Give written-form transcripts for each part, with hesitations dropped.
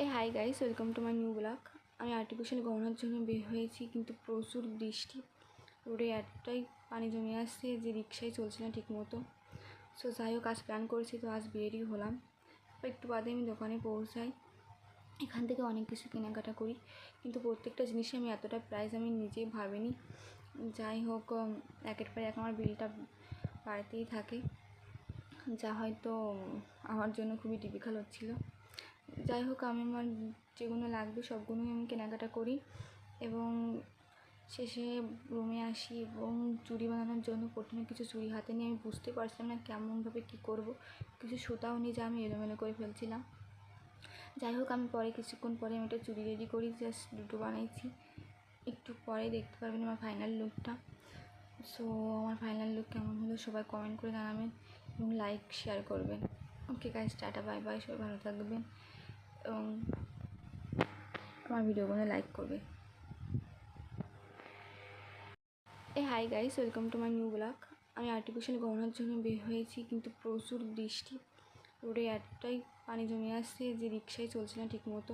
Hi guys, welcome to my new blog. আমি artificial গহনার জন্য বের হয়েছি, কিন্তু প্রচুর বৃষ্টি, রোডে এতটাই পানি জমে আসছে যে রিক্সাই চলছে না ঠিক মতো। সো যাই হোক, আজ প্ল্যান করেছি, তো আজ বেরই হলাম। একটু বাদে আমি দোকানে পৌঁছাই। এখান থেকে অনেক কিছু কেনাকাটা করি, কিন্তু প্রত্যেকটা জিনিসে আমি এতটা প্রাইস আমি নিজেই ভাবিনি। যাই হোক, একের পর এক আমার বিলটা বাড়তেই থাকে, যা হয়তো আমার জন্য খুবই ডিফিকাল্ট হচ্ছিলো। যাই হোক, আমি আমার যেগুলো লাগবে সবগুলোই আমি কেনাকাটা করি এবং শেষে রুমে আসি এবং চুড়ি বানানোর জন্য প্রথমে কিছু চুড়ি হাতে নিয়ে আমি বুঝতে পারছিলাম না কেমনভাবে কী করব। কিছু সুতাও নিয়ে যা আমি এলোমেলো করে ফেলছিলাম। যাই হোক, আমি কিছুক্ষণ পরে আমি একটা চুড়ি রেডি করি, জাস্ট দুটো বানাইছি। একটু পরে দেখতে পারবেন আমার ফাইনাল লুকটা। সো আমার ফাইনাল লুক কেমন হলো সবাই কমেন্ট করে জানাবেন এবং লাইক শেয়ার করবেন। Okay guys, tata, bye bye, সবাই ভালো থাকবেন এবং আমার ভিডিওগুলো লাইক করবে। Hi guys, welcome to my new blog. আমি আর্টিফিশিয়াল গহনার জন্য বের হয়েছি, কিন্তু প্রচুর বৃষ্টি, রোডে এতটাই পানি জমে আসছে যে রিক্সাই চলছে না ঠিক মতো।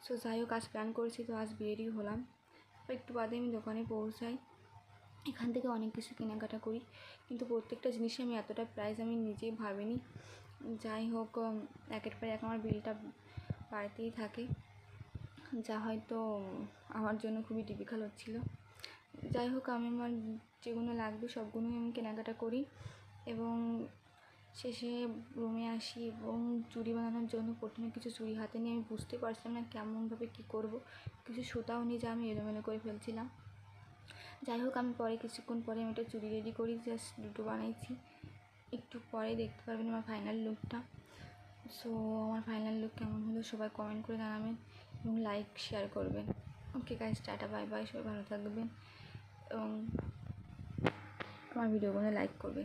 সো যাই হোক, আজ প্ল্যান করেছি, তো আজ বেরই হলাম। একটু বাদে আমি দোকানে পৌঁছাই। এখান থেকে অনেক কিছু কেনাকাটা করি, কিন্তু প্রত্যেকটা জিনিসে আমি এতটা প্রাইস আমি নিজেই ভাবিনি। যাই হোক, একের পর এক আমার বিলটা বাড়তেই থাকে, যা হয়তো আমার জন্য খুবই ডিফিকাল্ট হচ্ছিলো। যাই হোক, আমি আমার যেগুলো লাগবে সবগুলোই আমি কেনাকাটা করি এবং শেষে রুমে আসি এবং চুড়ি বানানোর জন্য প্রথমে কিছু চুড়ি হাতে নিয়ে আমি বুঝতে পারছিলাম না কেমনভাবে কী করব। কিছু সুতাও নিয়ে যা আমি এলোমেলো করে ফেলছিলাম। যাই হোক, আমি কিছুক্ষণ পরে আমি একটা চুড়ি রেডি করি, জাস্ট দুটো বানাইছি। একটু পরে দেখতে পারবেন আমার ফাইনাল লুকটা। সো আমার ফাইনাল লুক কেমন হলো সবাই কমেন্ট করে জানাবেন এবং লাইক শেয়ার করবেন। Okay guys, tata, bye bye, সবাই ভালো থাকবেন এবং আমার ভিডিওগুলো লাইক করবে।